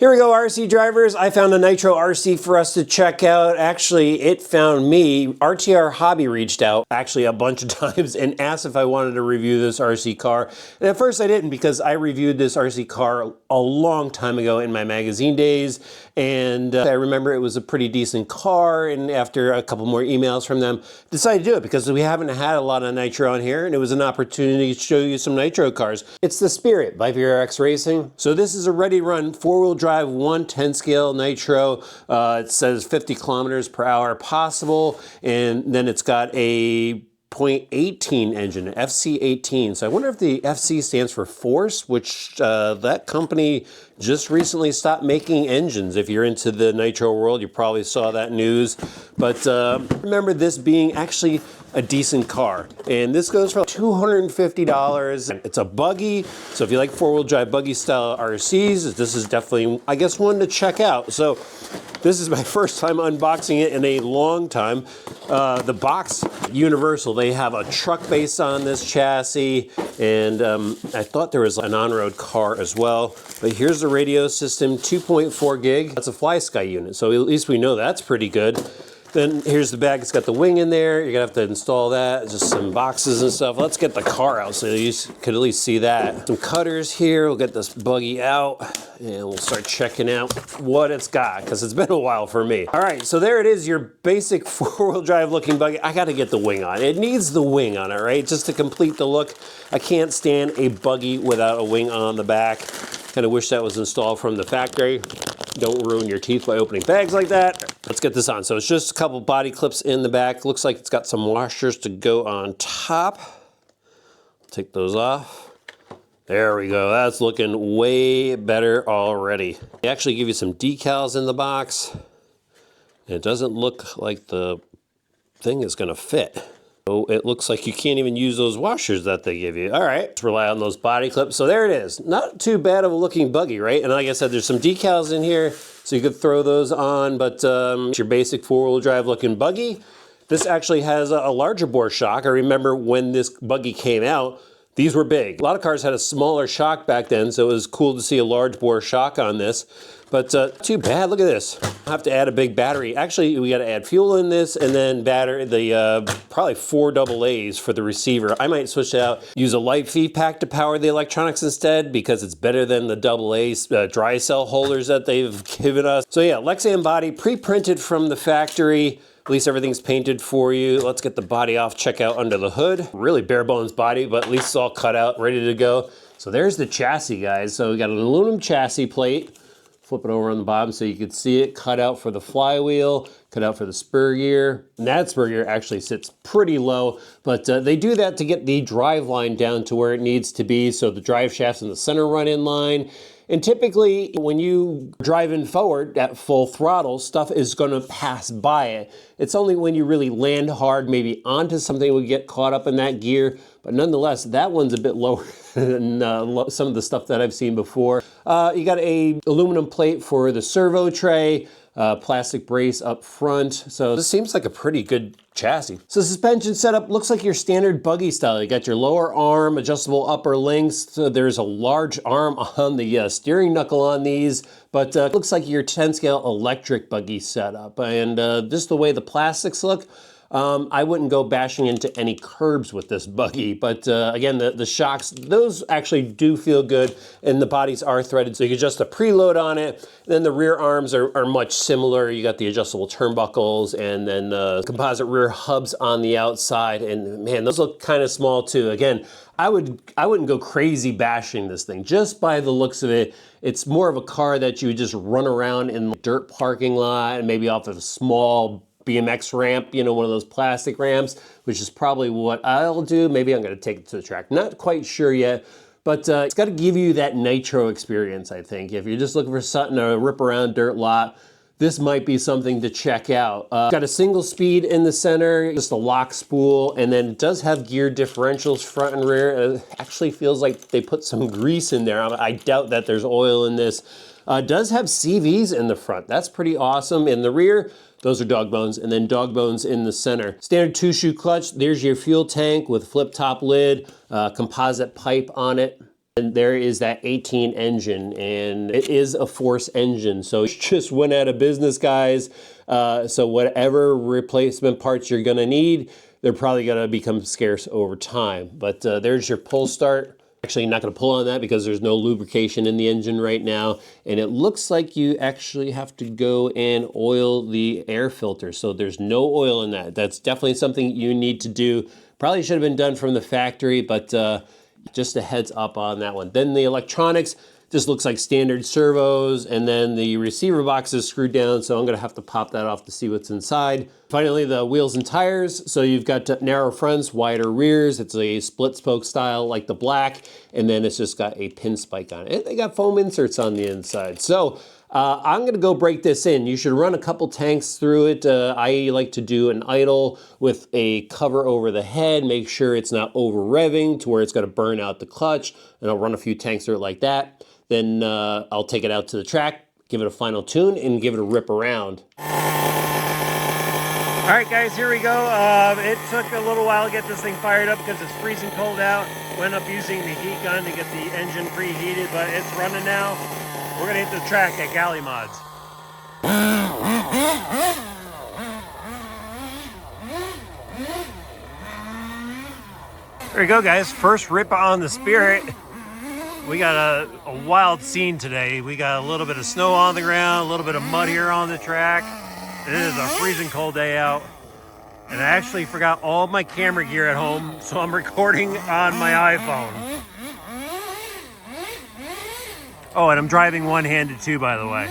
Here we go, RC drivers. I found a Nitro RC for us to check out. Actually, it found me. RTR Hobby reached out actually a bunch of times and asked if I wanted to review this RC car. And at first I didn't, because I reviewed this RC car a long time ago in my magazine days. And I remember it was a pretty decent car. And after a couple more emails from them, decided to do it because we haven't had a lot of Nitro on here. And it was an opportunity to show you some Nitro cars. It's the Spirit by VRX Racing. So this is a ready run 4-wheel drive 110 scale Nitro. It says 50 kilometers per hour possible, and then it's got a .18 engine, FC18. So I wonder if the FC stands for force, which that company just recently stopped making engines. If you're into the Nitro world, you probably saw that news. But remember this being actually a decent car. And this goes for $250. It's a buggy. So if you like 4-wheel drive buggy style RCs, this is definitely, I guess, one to check out. So this is my first time unboxing it in a long time. The box, universal. They have a truck base on this chassis. And I thought there was an on-road car as well. But here's the radio system, 2.4 gig. That's a FlySky unit. So at least we know that's pretty good. Then here's the bag. It's got the wing in there. You're gonna have to install that. Just some boxes and stuff. Let's get the car out so you could at least see that. Some cutters here. We'll get this buggy out and we'll start checking out what it's got, because it's been a while for me. All right, so there it is, your basic 4-wheel drive looking buggy. I gotta get the wing on. It needs the wing on it, right? Just to complete the look. I can't stand a buggy without a wing on the back. Kind of wish that was installed from the factory. Don't ruin your teeth by opening bags like that. Let's get this on. So it's just a couple body clips in the back. Looks like it's got some washers to go on top. Take those off. There we go. That's looking way better already. They actually give you some decals in the box. And it doesn't look like the thing is gonna fit. So it looks like you can't even use those washers that they give you. All right, let's rely on those body clips. So there it is. Not too bad of a looking buggy, right? And like I said, there's some decals in here, so you could throw those on, but it's your basic 4-wheel drive looking buggy. This actually has a larger bore shock. I remember when this buggy came out, these were big. A lot of cars had a smaller shock back then, so it was cool to see a large bore shock on this. But too bad, look at this. I have to add a big battery. Actually, we gotta add fuel in this and then probably 4 AA's for the receiver. I might switch it out, use a light feed pack to power the electronics instead, because it's better than the AA dry cell holders that they've given us. So yeah, Lexan body, pre-printed from the factory. At least everything's painted for you. Let's get the body off, check out under the hood. Really bare bones body, but at least it's all cut out, ready to go. So there's the chassis, guys. So we got an aluminum chassis plate. Flip it over on the bottom so you can see it, cut out for the flywheel, cut out for the spur gear. And that spur gear actually sits pretty low, but they do that to get the drive line down to where it needs to be, so the drive shafts in the center run in line. And typically, when you drive in forward at full throttle, stuff is gonna pass by it. It's only when you really land hard, maybe onto something, we get caught up in that gear. But nonetheless, that one's a bit lower than some of the stuff that I've seen before. You got a aluminum plate for the servo tray, plastic brace up front. So this seems like a pretty good chassis. So suspension setup looks like your standard buggy style. You got your lower arm, adjustable upper links. So there's a large arm on the steering knuckle on these, but it looks like your 10 scale electric buggy setup. And just the way the plastics look, I wouldn't go bashing into any curbs with this buggy, but again, the shocks, those actually do feel good, and the bodies are threaded, so you can adjust a preload on it. Then the rear arms are much similar. You got the adjustable turnbuckles and then composite rear hubs on the outside, and man, those look kind of small too. Again, I wouldn't go crazy bashing this thing. Just by the looks of it, it's more of a car that you would just run around in the dirt parking lot and maybe off of a small BMX ramp, you know, one of those plastic ramps, which is probably what I'll do. Maybe I'm gonna take it to the track. Not quite sure yet, but it's gotta give you that Nitro experience, I think. If you're just looking for something to rip around dirt lot, this might be something to check out. Got a single speed in the center, just a lock spool, and then it does have gear differentials front and rear. It actually feels like they put some grease in there. I doubt that there's oil in this. Does have CVs in the front. That's pretty awesome. In the rear, those are dog bones, and then dog bones in the center. Standard 2-shoe clutch. There's your fuel tank with flip top lid, composite pipe on it. And there is that 18 engine, and it is a Force engine. So it just went out of business, guys. So whatever replacement parts you're gonna need, they're probably gonna become scarce over time. But there's your pull start. Actually not gonna pull on that because there's no lubrication in the engine right now. And it looks like you actually have to go and oil the air filter. So there's no oil in that. That's definitely something you need to do. Probably should have been done from the factory, but just a heads up on that one. Then the electronics just looks like standard servos, and then the receiver box is screwed down, so I'm gonna have to pop that off to see what's inside. Finally, the wheels and tires. So you've got narrow fronts, wider rears. It's a split spoke style like the black, and then it's just got a pin spike on it. They got foam inserts on the inside. So I'm gonna go break this in. You should run a couple tanks through it. I like to do an idle with a cover over the head, make sure it's not over revving to where it's gonna burn out the clutch, and I'll run a few tanks through it like that. Then I'll take it out to the track, give it a final tune, and give it a rip around. All right, guys, here we go. It took a little while to get this thing fired up because it's freezing cold out. Went up using the heat gun to get the engine preheated, but it's running now. We're gonna hit the track at Galley Mods. There we go, guys. First rip on the Spirit. We got a wild scene today. We got a little bit of snow on the ground, a little bit of mud here on the track. It is a freezing cold day out. And I actually forgot all my camera gear at home, so I'm recording on my iPhone. Oh, and I'm driving one-handed too, by the way.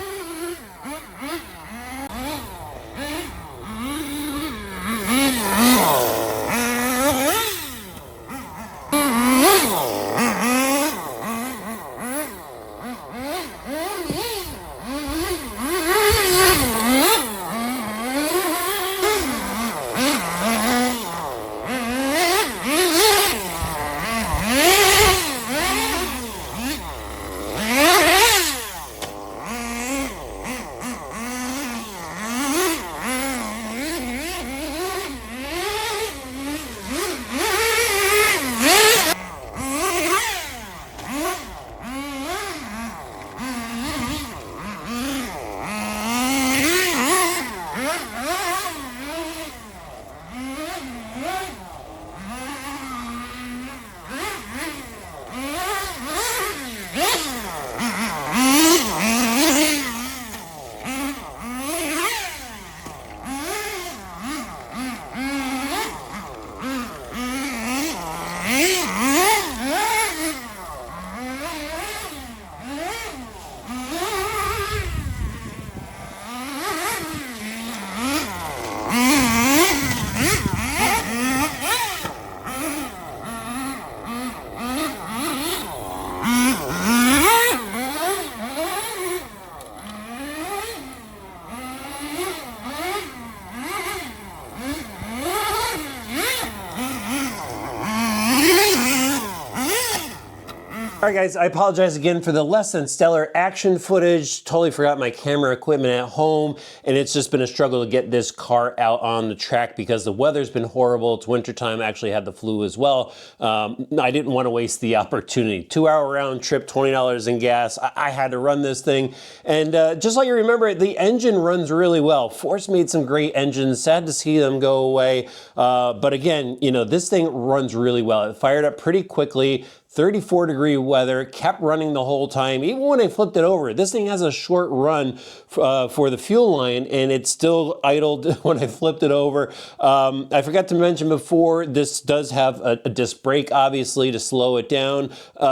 All right, guys, I apologize again for the less than stellar action footage. Totally forgot my camera equipment at home, and it's just been a struggle to get this car out on the track because the weather's been horrible. It's wintertime. I actually had the flu as well. I didn't want to waste the opportunity. 2-hour round trip, $20 in gas. I had to run this thing. And just like you remember, the engine runs really well. Force made some great engines. Sad to see them go away. But again, you know, this thing runs really well. It fired up pretty quickly. 34-degree weather, kept running the whole time. Even when I flipped it over, this thing has a short run for the fuel line, and it still idled when I flipped it over. I forgot to mention before, this does have a disc brake, obviously, to slow it down.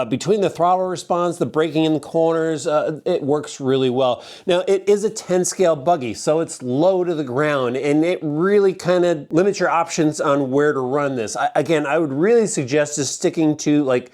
Between the throttle response, the braking in the corners, it works really well. Now, it is a 10-scale buggy, so it's low to the ground, and it really kind of limits your options on where to run this. Again, I would really suggest just sticking to like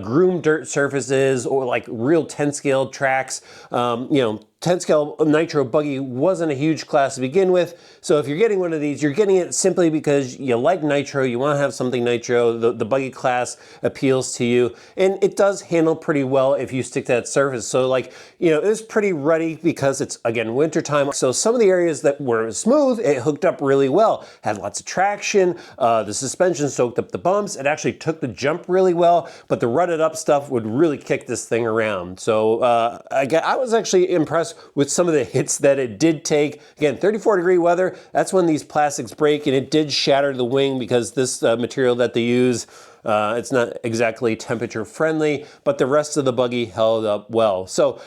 groomed dirt surfaces or like real 10-scale tracks. You know, 10 scale Nitro Buggy wasn't a huge class to begin with. So if you're getting one of these, you're getting it simply because you like Nitro, you want to have something Nitro, the Buggy class appeals to you, and it does handle pretty well if you stick to that surface. So like, you know, it was pretty ruddy because it's, again, wintertime. So some of the areas that were smooth, it hooked up really well. Had lots of traction, the suspension soaked up the bumps, it actually took the jump really well, but the rutted up stuff would really kick this thing around. So I was actually impressed with some of the hits that it did take. Again, 34-degree weather, that's when these plastics break, and it did shatter the wing because this material that they use, it's not exactly temperature friendly, but the rest of the Buggy held up well. So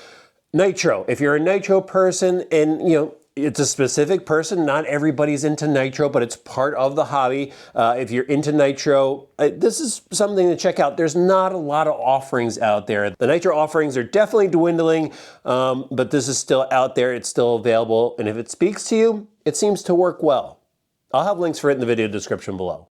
Nitro, if you're a Nitro person, and you know, it's a specific person, not everybody's into Nitro, but it's part of the hobby. If you're into Nitro, this is something to check out. There's not a lot of offerings out there. The Nitro offerings are definitely dwindling, but this is still out there, it's still available, and if it speaks to you, it seems to work well. I'll have links for it in the video description below.